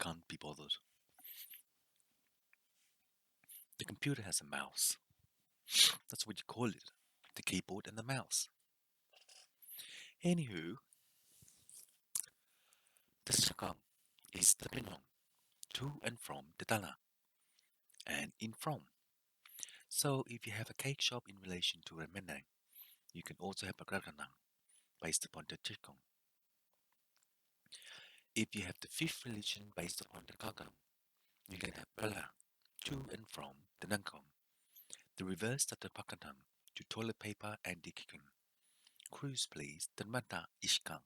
can't be bothered. The computer has a mouse. That's what you call it. The keyboard and the mouse. Anywho, the sakang is the pinong to and from the dana and in from. So if you have a cake shop in relation to a menang, you can also have a graganang based upon the chikong. If you have the fifth religion based upon the kakang, you can have pala to and from the nangkong. The reverse of the pakanang to toilet paper and the kikang. Cruise please, the mata ishkang.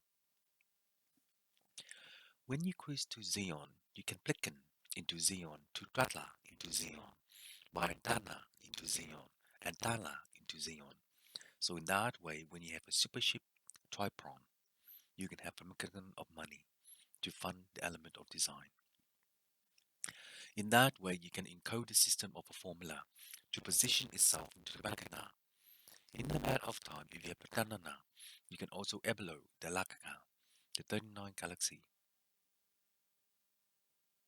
When you cruise to Zion, you can plicken into Zion, to Tratla into Zion, Bayantana into Zion, and Tala into Zion. So in that way, when you have a super ship tripron, you can have a mechanism of money to fund the element of design. In that way, you can encode the system of a formula to position itself into the Bakana. In the matter of time, if you have Patanana, you can also evaluate the Lakaka, the 39 galaxy.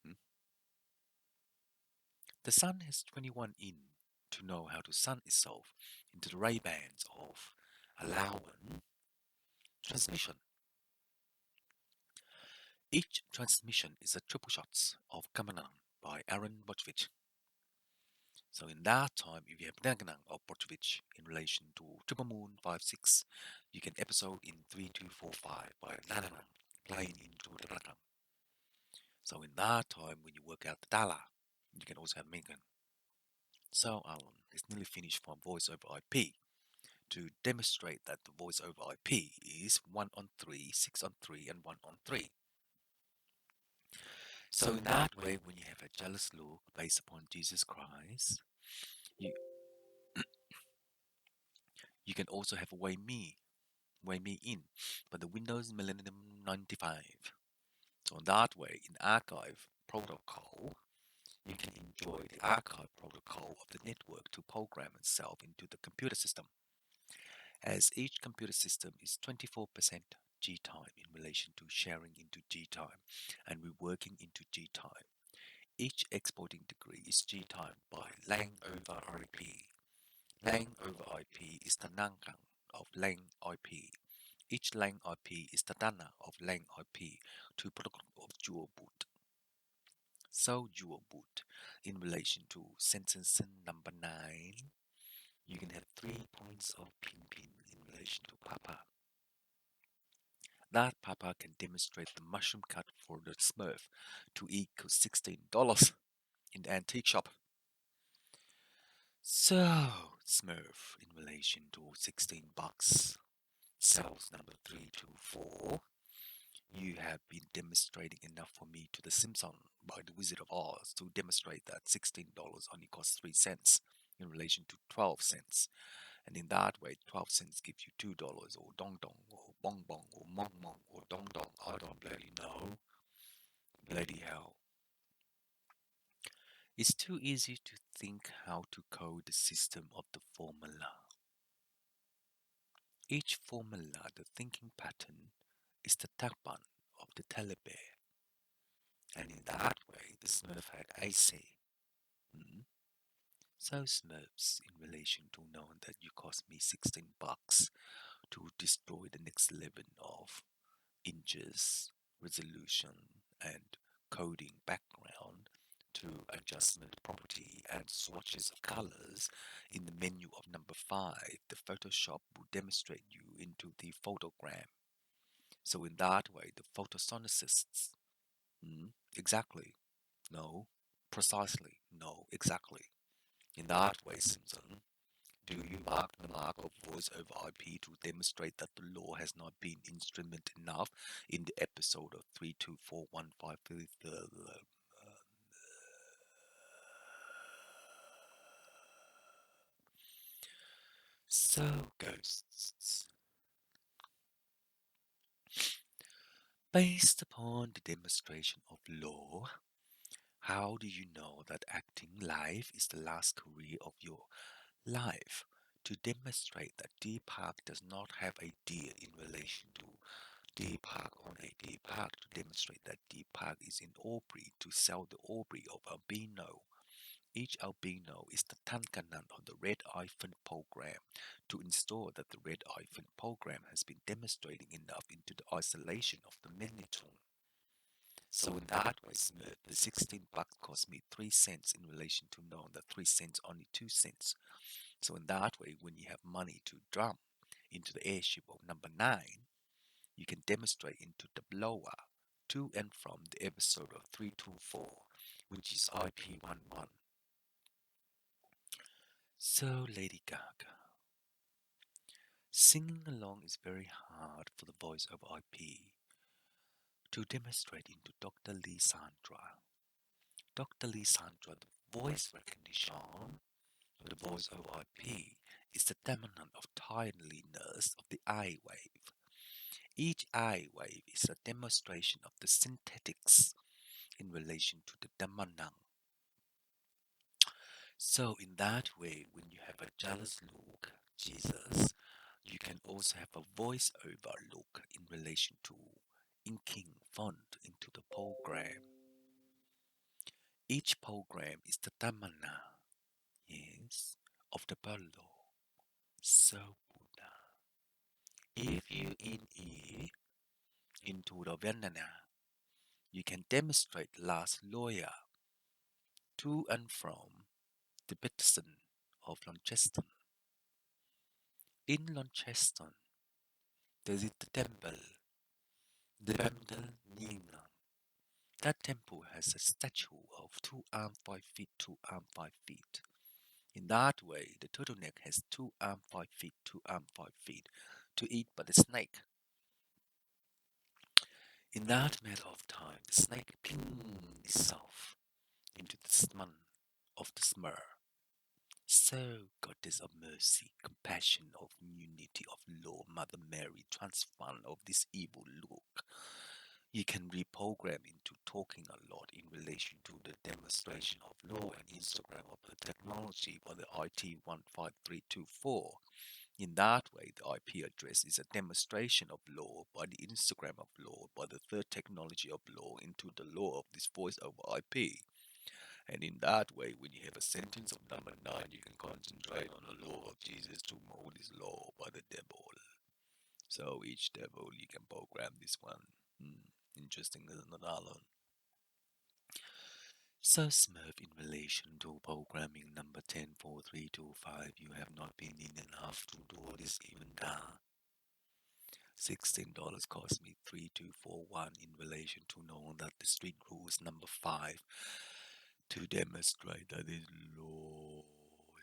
Hmm? The sun has 21 in to know how to sun itself into the ray bands of allowance transmission. Each transmission is a triple shots of Kamanan by Aaron Botchvich. So in that time, if you have Naganang of Botchvich in relation to Triple Moon 5-6, you can episode in 3-2-4-5 by Nananang playing into the Rakam. So in that time, when you work out the Dala, you can also have Megan. So Alan, it's nearly finished for voice over IP. To demonstrate that the voice over IP is 1 on 3, 6 on 3, and 1 on 3. So in that way, when you have a jealous look based upon Jesus Christ, you you can also have a way me in, but the Windows Millennium 95. So in that way, in archive protocol, you can enjoy the archive protocol of the network to program itself into the computer system. As each computer system is 24% G time in relation to sharing into G time and reworking into G time. Each exporting degree is G time by lang over IP. Lang over IP is the nankang of lang IP. Each lang IP is the dana of lang IP to protocol of dual boot. So dual boot in relation to sentence number 9, you can have 3 points of pin in relation to papa. That papa can demonstrate the mushroom cut for the Smurf to equal $16 in the antique shop. So, Smurf in relation to 16 bucks, cells number 324. You have been demonstrating enough for me to the Simpson by the Wizard of Oz to demonstrate that $16 only costs 3 cents in relation to 12 cents. And in that way, 12 cents gives you $2 or dong dong or bong bong or mong mong or dong dong. I don't bloody know. Bloody hell. It's too easy to think how to code the system of the formula. Each formula, the thinking pattern, is the takpan of the teddy bear. And in that way, the Smurf had AC. Hmm? So Smurfs, in relation to knowing that you cost me 16 bucks to destroy the next 11 of inches, resolution, and coding background to adjustment property and swatches of colors in the menu of number 5, the Photoshop will demonstrate you into the photogram. So in that way, the photosynthesists, exactly, no, precisely, no, exactly. In that way, Simpson, do you mark the mark of voice over IP to demonstrate that the law has not been instrument enough in the episode of 32415? So, ghosts. Based upon the demonstration of law, how do you know that acting life is the last career of your life? To demonstrate that Deepak does not have a deal in relation to D Park on a D Park to demonstrate that D Park is in Aubrey to sell the Aubrey of albino. Each albino is the tankanan of the Red Hyphen program to install that the Red Hyphen program has been demonstrating enough into the isolation of the magnetron. So in that way, Smith, the 16 bucks cost me 3 cents in relation to knowing that 3 cents only 2 cents. So in that way, when you have money to dump into the airship of number 9, you can demonstrate into the blower to and from the episode of 324, which is IP11. So, Lady Gaga, singing along is very hard for the voice over IP to demonstrate into Dr. Lee Sandra. Dr. Lee Sandra, the voice recognition of the voice over IP is the dominant of timeliness of the I wave. Each I wave is a demonstration of the synthetics in relation to the dominant. So in that way, when you have a jealous look, Jesus, you can also have a voice-over look in relation to inking font into the program. Each program is the tamana, yes, of the Palo. So Buddha, if you in ear into the Vandana, you can demonstrate last lawyer to and from the Peterson of Launceston. In Launceston, there is the temple, the Vandal Nina. That temple has a statue of 2 arms 5 feet, 2 arms 5 feet. In that way, the turtleneck has 2 arms 5 feet, 2 arms 5 feet to eat by the snake. In that matter of time, the snake pinged itself into the sman of the smur. So, goddess of mercy, compassion, of unity, of law, Mother Mary, transform of this evil look, you can reprogram into talking a lot in relation to the demonstration of law and Instagram of the technology for the IT 15324. In that way, the IP address is a demonstration of law by the Instagram of law, by the third technology of law into the law of this voice over IP. And in that way, when you have a sentence of number 9, you can concentrate on the law of Jesus to mold this law by the devil. So each devil, you can program this one. Interesting, isn't it, Alan? So Smurf, in relation to programming number 104325, you have not been in enough to do this even now. $16 cost me 3241 in relation to knowing that the street rules number 5 to demonstrate that this law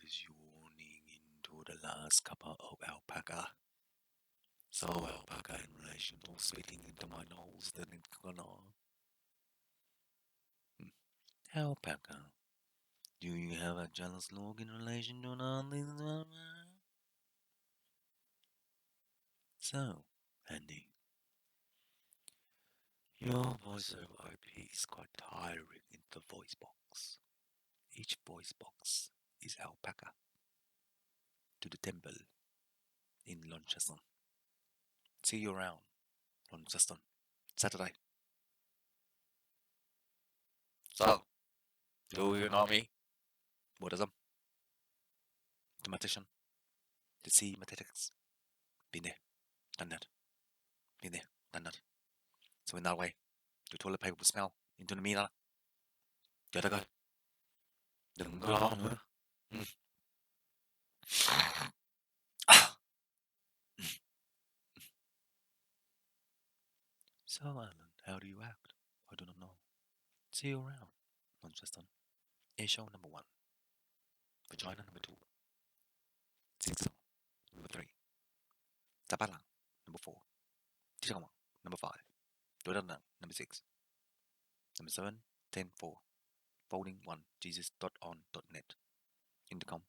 is yawning into the last couple of alpaca. So alpaca in relation to spitting into my nose, then it's gonna alpaca. Do you have a jealous look in relation to all this? So, Andy, your voiceover IP is quite tiring in the voice box. Each voice box is alpaca to the temple in Launceston. See you around, Launceston, Saturday. So, do you know me? Buddhism, the mathematician, the sea mathematics. Been there, done that. Been there, done that. So in that way, the toilet paper will smell into the meter. Gotta go. Đừng có lo nữa. So, Alan, how do you act? I do not know. See you around, Manchester. A show number 1, vagina number 2, zigzag number 3, tapalang number 4, tiramang number 5, dodadang number 6, number 7, 10, 4, folding 1, jesus.on.net, intercom